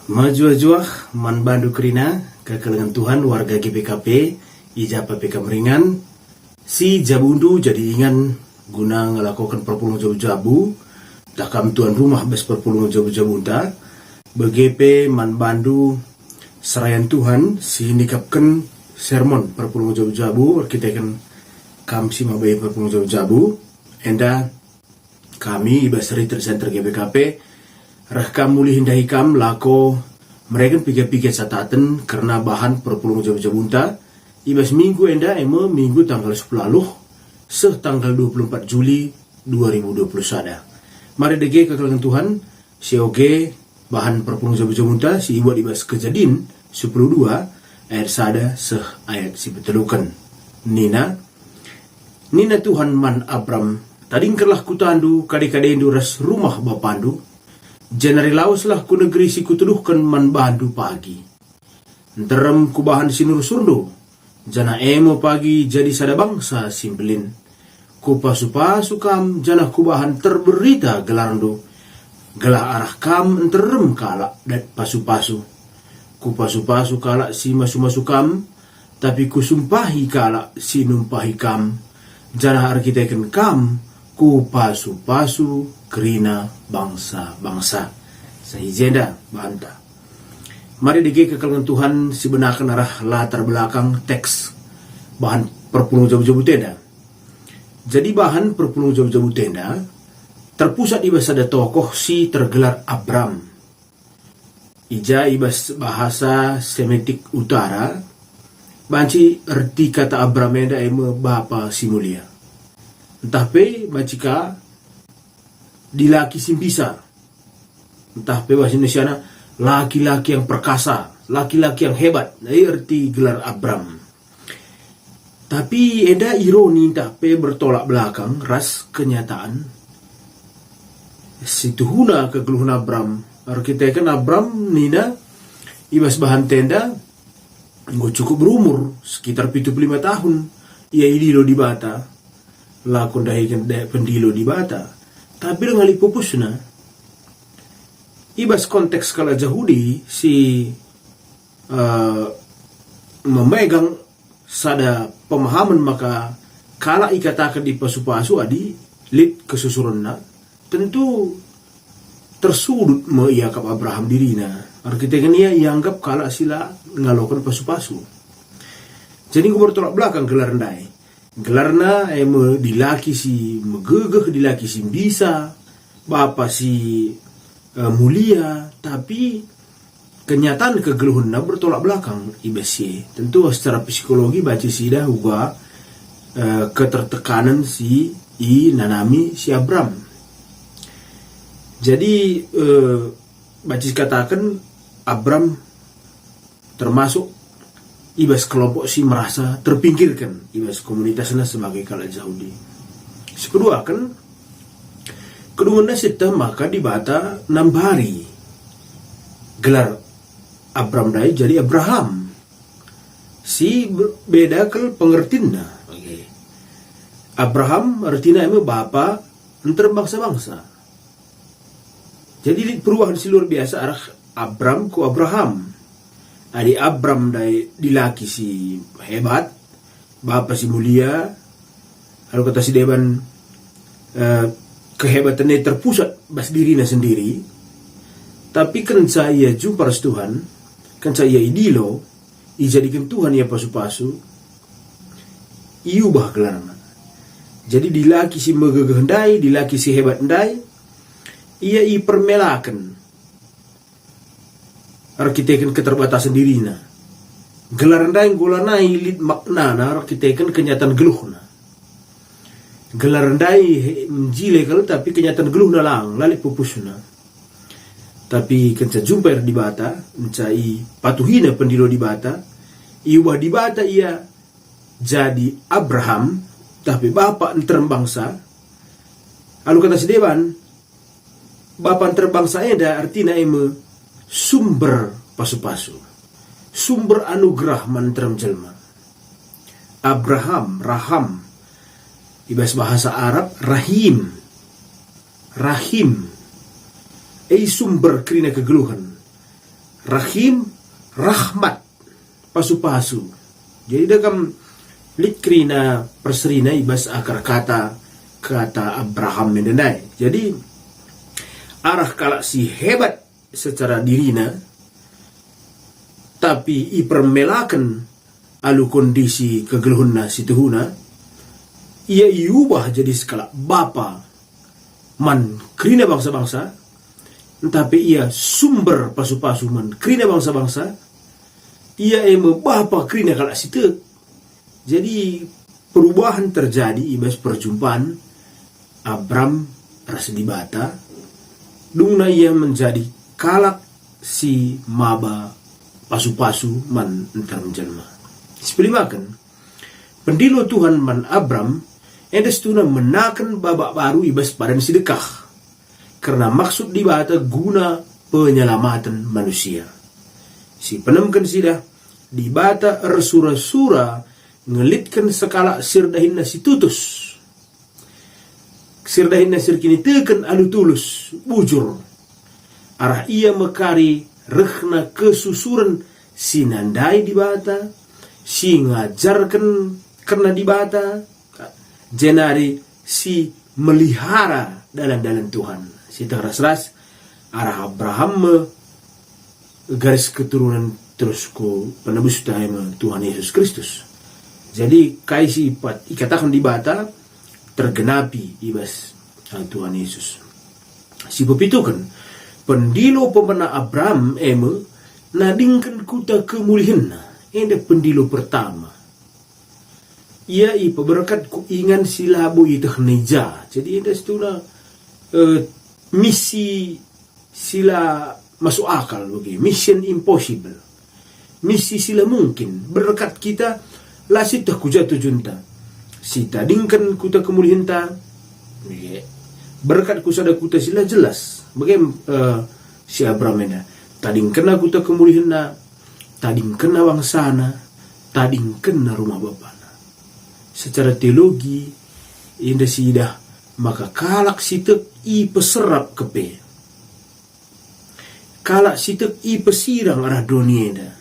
Majuah man bandu kerina kekalengan Tuhan warga GPKP ijapa PK meringan si jabundu jadi ingan guna ngelakukan perpulungan jabu-jabu takam tuan rumah bes perpulungan jabu-jabu ta BGP man bandu serayan Tuhan si nikapkan sermon perpulungan jabu-jabu kita kan kam si mabai perpulungan jabu-jabu enda kami ibasari center GPKP Rahkam muli hindahi kam lako mereka pikir-pikir sataten karena bahan perpulungan jabu-jabunta ibas minggu enda emo minggu tanggal 10 lalu tanggal 24 Juli 2020 sada. Mari dege kekalangan Tuhan si oge bahan perpulungan jabu-jabunta si ibu ibas kejadian 10:2 ayat sada ayat si betelukan Nina Tuhan man Abram tadingkerlah kutandu kade-kadendu ras rumah bapandu Janari lauslah ku negeri si kutuduhkan man bandu pagi. Nterem ku bahan sinur surdo. Jana emo pagi jadi sada bangsa simbelin. Ku pasu-pasu kam jana ku bahan terberita gelarndo. Gelah arah kam nterem kalak dat pasu-pasu. Ku pasu-pasu kalak si masu-masu kam. Tapi ku sumpahi kalak si numpahi kam. Jana arkiteken kam. Ku pasu-pasu kerina bangsa-bangsa sahijenda banta. Mari dike kekalangan Tuhan si benakan arah latar belakang teks bahan perpulungan jabu-jabu tenda. Jadi bahan perpulungan jabu-jabu tenda terpusat ibas ada tokoh si tergelar Abram. Ija ibas bahasa Semitik Utara banci erti kata Abram enda eme bapa si mulia. Entah pe bacika dilaki simbisa. Entah pe bahasa Indonesia laki-laki yang perkasa, laki-laki yang hebat. Nah, arti gelar Abram. Tapi eda ironi entah pe bertolak belakang ras kenyataan. Situhuna kegeluhan Abram. Kita kan Abram nina ibas bahan tenda gue cukup berumur sekitar 75 tahun. Ia idilo di Bata. Lakon dahikan pendilo di Bata. Tapi dengan lipupusna ibas konteks kala Yahudi si memegang sada pemahaman maka kala ikatakan di pasu-pasu adi lit kesusurunna tentu tersudut meiakap Abraham dirina arkiteknya ia ianggap kala sila ngalokan pasu-pasu jadi gue bertolak belakang gelar ndai gelarna eme dilaki si megegeh dilaki si bisa bapa si mulia tapi kenyataan kegeluhunna bertolak belakang ibesi tentu secara psikologi baca sidah juga ketertekanan si nanami si Abram jadi baca katakan Abram termasuk ibas kelompok si merasa terpinggirkan ibas komunitasnya sebagai kala Yahudi. Kedua kan kedua nasita maka dibata nambari gelar Abram dai jadi Abraham. Si beda ke pengertiannya. Okay. Abraham artinya emang bapa antar bangsa-bangsa. Jadi perubahan si luar biasa arah Abram ku Abraham. Adi Abram dai dilaki si hebat, bapa si mulia, lalu kata si Deban kehebatannya terpusat bas dirinya sendiri. Tapi kan saya jumpa ras Tuhan, kan saya idilo, ijadikan Tuhan ya pasu-pasu, iubah gelarna. Jadi dilaki si megegeh ndai, dilaki si hebat ndai, ia ipermelakan. Arkiteken keterbatasan dirinya. Gelar ndai golanai lit maknana arkiteken kenyataan geluhna. Gelar ndai menjile kalau tapi kenyataan geluhna lang lali pupusna. Tapi kenca jumpa di Bata, mencai patuhina pendilo di Bata, iwah di Bata ia jadi Abraham, tapi bapak terbangsa. Lalu kata si Dewan, bapak terbangsa eda artinya eme sumber pasu-pasu sumber anugerah mantrem jelma Abraham Raham ibas bahasa Arab Rahim sumber kerina kegeluhan rahim, rahmat, pasu-pasu. Jadi dakam likrina perserina ibas akar kata Abraham mendenai. Jadi arah kalak si hebat secara dirina, tapi ipermelakan alu kondisi kegeluhuna situhuna, ia iubah jadi skala bapa man krina bangsa-bangsa, tapi ia sumber pasu-pasu man krina bangsa-bangsa, ia bapa krina kalak situ. Jadi perubahan terjadi ibas perjumpaan Abram rasa dibata, dungna ia menjadi kalak si maba pasu-pasu man entar menjelma. Sepelimakan pendilo Tuhan man Abram endes tuna menakan babak baru ibas padan sedekah, karena maksud dibata guna penyelamatan manusia. Si penemkan sidah dibata ersura-sura ngelitkan sekala sirdahin nasi tutus. Sirdahin nasi kini teken alu tulus bujur. Arah ia mekari rehna kesusuran sinandai dibata, si ngajarkan karena dibata, jenari si melihara dalam Tuhan. Si teras-ras arah Abraham garis keturunan terus ku penebus Tuhan Yesus Kristus. Jadi kaisi ikatakan dibata tergenapi ibas Tuhan Yesus. Si pepitukan pendilo pemana Abraham nadingkan kuta kemulihan ende pendilo pertama. Ia berkat ku ingan silabu itu neja. Jadi ende setuna misi sila masuk akal bagi mission impossible. Misi sila mungkin berkat kita lasit tak kujatuh junta. Si tadingkan kuta kemulihan ta. Berkat kusada kuta sila jelas. Bagaimana si Abraham ena tading kena kuta kemulihan na, tading kena wangsana, tading kena rumah bapana. Secara teologi indah sidah maka kalak sitek i peserap kepe. Kalak sitek i pesirang arah dunia.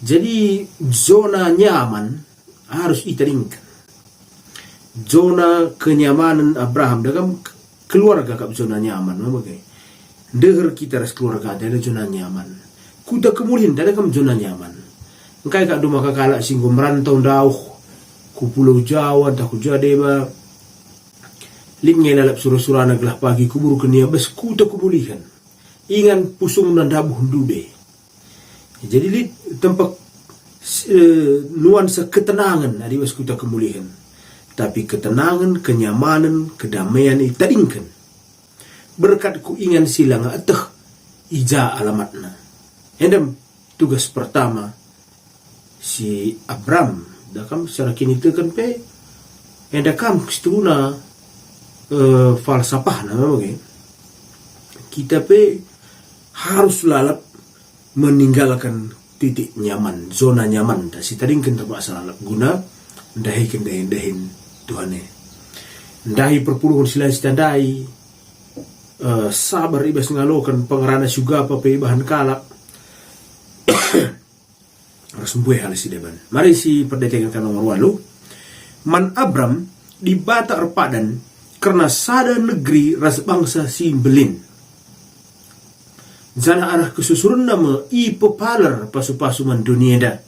Jadi zona nyaman harus itadingkan. Zona kenyamanan Abraham dalam keluarga kap zona nyaman, bagai. Dengar kita ras keluarga ada zona nyaman. Kuda kemulian ada kam zona nyaman. Engkai kak duma kakala singgung merantau dauh ku pulau Jawa entah ku jadeba. Lingnya lalap surah-surah naglah pagi kuburu kenia bes kuda kemulian. Ingan pusung dan dabuh dube. Jadi li tempat nuansa ketenangan dari bes kuda kemulian. Tapi ketenangan, kenyamanan, kedamaian itadingkan. Berkat ku ingan silang atah ija alamatna. Endem tugas pertama si Abram dakam secara kini tekan pe endakam setuna falsafah nama bagi kita pe harus lalap meninggalkan titik nyaman, zona nyaman. Si tadingkan terpaksa lalap guna dahin Tuhan ndahi perpuluhan sila istandai sabar ibas ngalokan pengarana juga apa bahan kalak harus membuih hal si deban. Mari si perdetekan nomor 8 man Abram di bata erpadan karena sada negeri ras bangsa si belin jana arah kesusurun nama i pepaler pasu-pasu man dunia da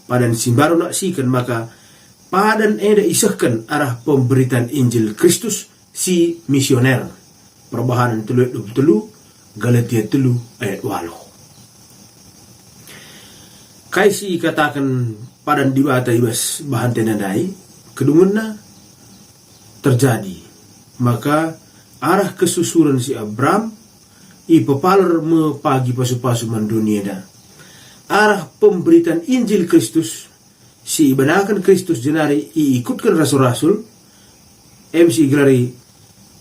padan simbaru nak sikan maka padan eda isahkan arah pemberitaan Injil Kristus si misioner. Perbahanan telu Galatia 3 ayat 8. Kaisi katakan padan dibata ibas bahan tenandai kedungunna terjadi. Maka arah kesusuran si Abram i pepaler me pagi pasu-pasu man dunia da. Arah pemberitaan Injil Kristus si ibadakan Kristus jenari i ikutkan rasul-rasul MC gelari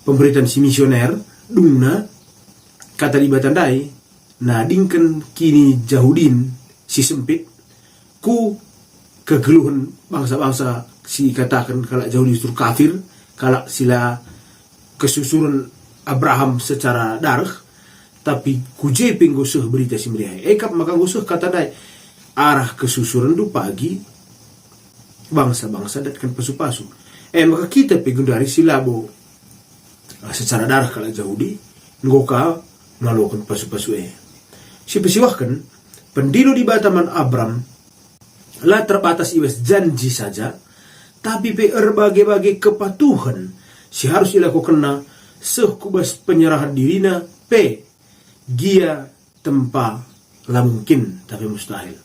pemberitaan si misioner dungna kata dibatandai nadingkan kini Yahudin si sempit ku kegeluhan bangsa-bangsa si katakan kalau Yahudi justru kafir kalau sila kesusuran Abraham secara darah tapi kuje penggosuh berita si melihat ekap maka gosuh kata dai arah kesusuran du pagi bangsa-bangsa datkan pasu-pasu maka kita pegundari silabo secara darah kalau Yahudi ngoka melakukan pasu-pasu si pesiwahkan pendilo di Bataman Abram lah terbatas iwas janji saja tapi berbagai-bagai kepatuhan si harus dilakukan sekubas penyerahan dirina gia tempa lah mungkin tapi mustahil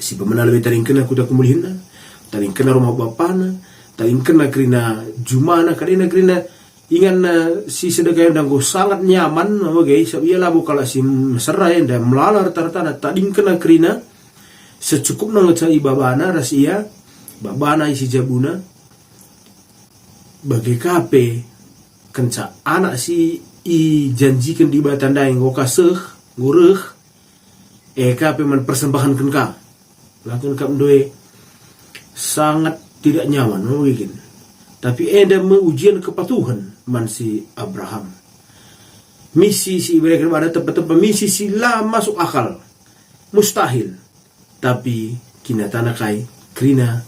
si pemenang lebih taring kena kuda kemulihan taring kena rumah bapana taring kena kerina jumana karena kerina ingan si sedekah yang sangat nyaman guys ia lah kalau si meserai dan melalar tartana taring kena kerina secukup nangcai babana rasia babana isi jabuna bagi kape kenca anak si i janjikan di batandai ngoka ngureh kape man persembahan kenka lakon kap doe sangat tidak nyaman mungkin tapi ujian kepatuhan man si Abraham misi si Ibrahim ada tempat-tempat misi si lah masuk akal mustahil tapi kina tanah kai krina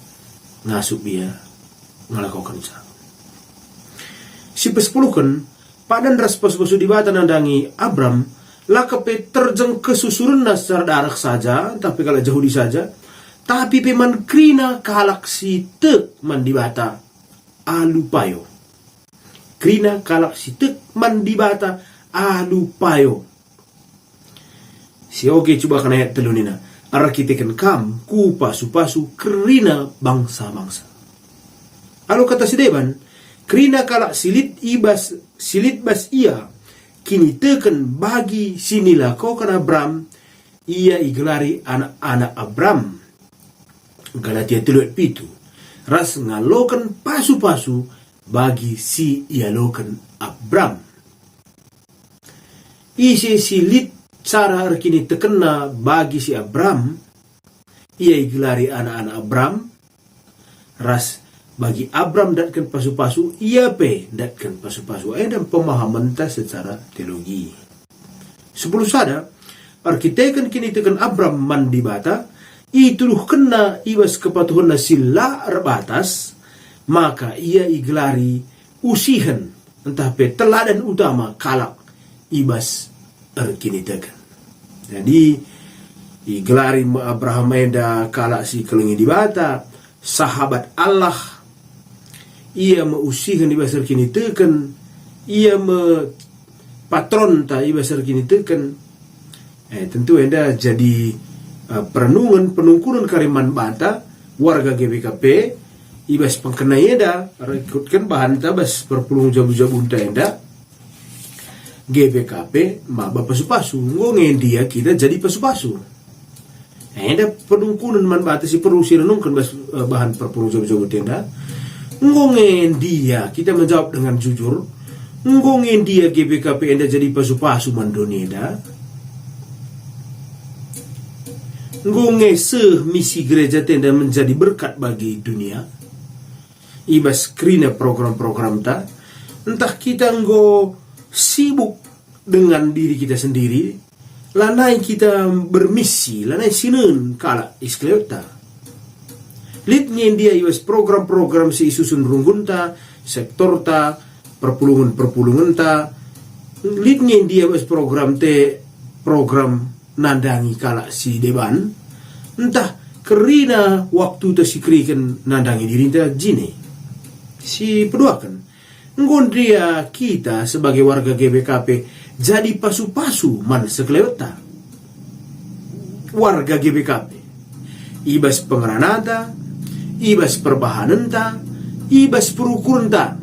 ngasup dia ngalakokan si pesepulukan padan ras pas-pasu di batan nandangi Abram lakape terjeng kesusuran secara darak saja tapi kalau Yahudi saja tapi peman krina kalak si tek man di bata alupayo krina kalak si tek man di bata alupayo si oke coba kena ayat telunina arah kita kam ku pasu-pasu krina bangsa-bangsa alu kata si deban krina kalak silit bas ia kini teken bagi sinilah kau kan Abram ia igelari anak-anak Abram Galatia 3:7 ras ngalokan pasu-pasu bagi si ia lokan Abram isi silit cara kini tekena bagi si Abram ia igelari anak-anak Abram ras bagi Abram datkan pasu-pasu ia datkan pasu-pasu dan pemahaman ta secara teologi sebelum sada arkitekan kini tekan Abram man di bata ituluh kena ibas kepatuhan sila terbatas maka ia igelari usihan entah teladan utama kalak ibas kini tekan jadi igelari Abraham eda kalak si kelengi di bata sahabat Allah ia meusihan di basar kini teken ia patron ta i basar kini teken tentu enda jadi perenungan penungkunan kariman bata warga GBKP ibas pengkena eda rekutkan bahan tabas perpulung jabu-jabu unta enda GBKP maba pasu-pasu ngongen dia kita jadi pasu-pasu enda penungkunan man bata si perlu si renungkan bas bahan perpulung jabu-jabu tenda ngongen dia kita menjawab dengan jujur ngongen dia GBKP enda jadi pasu-pasu mandoneda ngonge misi gereja tenda menjadi berkat bagi dunia ibas krina program-program ta entah kita sibuk dengan diri kita sendiri lanai kita bermisi lanai sinun kala iskleota litnya dia ibas program-program si susun runggunta sektor ta perpulungan ta litnya dia ibas program nandangi kala si deban entah kerina waktu ta si kriken nandangi diri ta jine si peduakan ngondria kita sebagai warga GBKP jadi pasu-pasu man sekelewata warga GBKP ibas pengeranata ibas perbahananta ibas perukuranta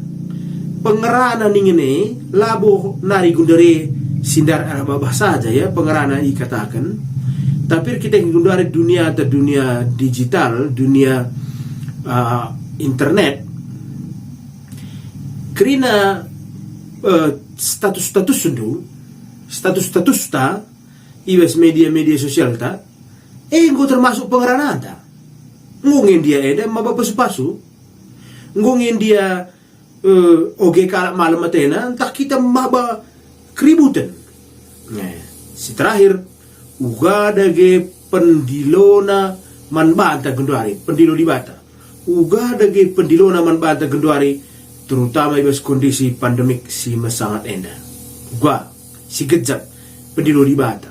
pengerana ningene labo nari gundare sindar arababah saja ya pengerana ikatakan tapi kita gundare dunia atau dunia digital dunia internet kerana status ta ibas media sosial ta engko termasuk pengerana ta ngungin dia eda maba pasu-pasu ngungin dia oge kalak malam matena entah kita maba keributan Si terakhir uga dage pendilona man banta genduari pendilo di bata. Uga dage pendilona man banta genduari terutama ibas kondisi pandemik si masangat enda. Uga si gejap pendilo di bata.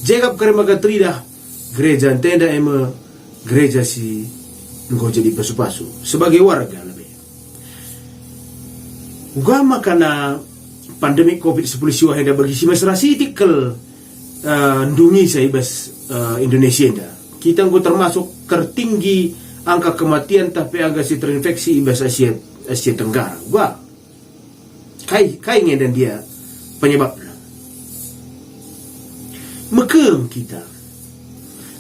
Jegap kare magatrida gereja tenda ema gereja si engkau jadi pasu-pasu sebagai warga lebih. Uga makana pandemik COVID-19 siwa henda bagi si masyarakat tikal ndungi sa ibas Indonesia enda. Kita engkau termasuk tertinggi angka kematian tapi angka si terinfeksi ibas Asia Tenggara. Wah, kai dan dia penyebabnya. Mekeng kita.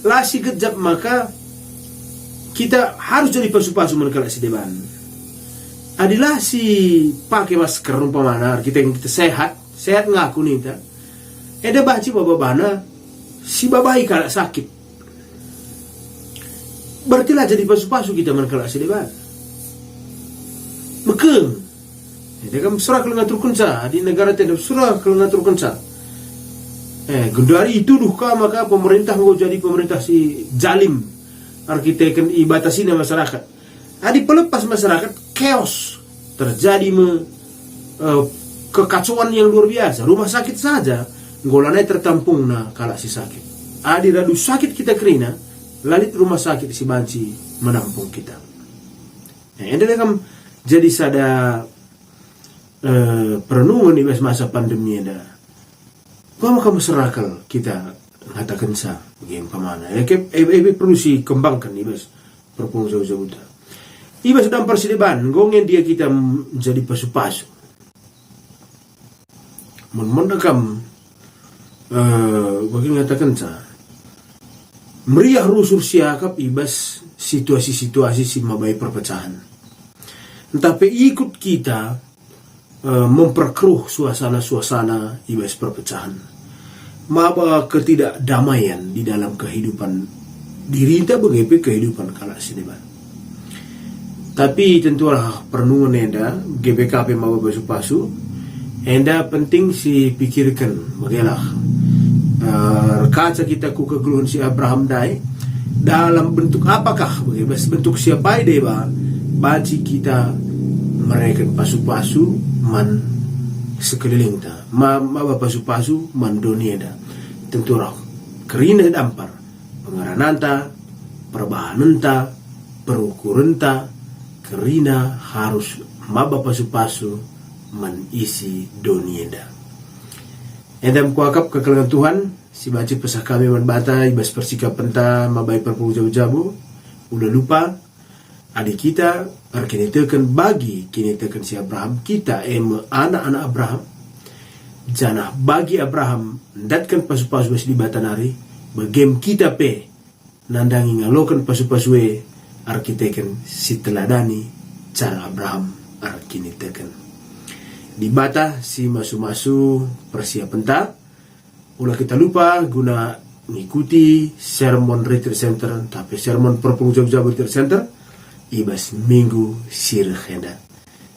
Lasi kejap maka kita harus jadi pasu-pasu menekal si deban. Adilah si pakai masker umpamana kita sehat ngaku nih ta. Ada baci babana si babai kalau sakit. Berarti lah jadi pasu-pasu kita menekal si deban. Mekeng. Dia kan surah kalau ngatur kunca di negara tidak surah kalau ngatur kunca. Gendari itu duka maka pemerintah mau jadi pemerintah si jalim. Arkiteken ibatasi masyarakat. Adi pelepas masyarakat chaos terjadi kekacauan yang luar biasa. Rumah sakit saja ngolanai tertampung kala si sakit. Adi radu sakit kita kerina lalit rumah sakit si banci menampung kita. Enda kan jadi sada perenungan di masa pandemi ada. Bahwa kamu serakal kita ngatakan sa game kemana? Perlu si kembangkan ibas perpung jauh-jauh dah. Ibas dalam persideban gongen dia kita menjadi pasu-pasu. Mendekam bagi ngatakan sa meriah rusur siakap ibas situasi-situasi si mabai perpecahan. Tapi ikut kita memperkeruh suasana-suasana ibas perpecahan. Maba ketidakdamaian di dalam kehidupan diri kita bagaimana kehidupan kala sineban. Tapi tentulah perenungan enda GBKP maba pasu-pasu enda penting si pikirkan bagaimana kaca kita ku kegeluhan si Abraham dai dalam bentuk apakah bagaimana bentuk siapa deba baci kita mereka pasu-pasu man sekeliling ta maba pasu-pasu man dunia da tentu rau kerina dampar pengaranan ta perubahan ta perukuran ta kerina harus maba pasu-pasu man isi dunia da edam kuakap kekelengan Tuhan si baca pesah kami man bata ibas persikap penta mabai perpuluh jabu-jabu udah lupa adik kita kini tekan bagi kini tekan si Abraham kita anak-anak Abraham janah bagi Abraham datkan pasu-pasu di batanari bagem kita pe nandangi ngalokan pasu-pasu arkiteken si teladani cara Abraham kini tekan di bata si masu-masu persiapan ta ulah kita lupa guna mengikuti sermon retreat center tapi sermon perpuluh jabu retreat center ibas minggu sirhenda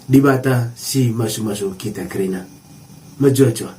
di bata si masu-masu kita kerina majuacua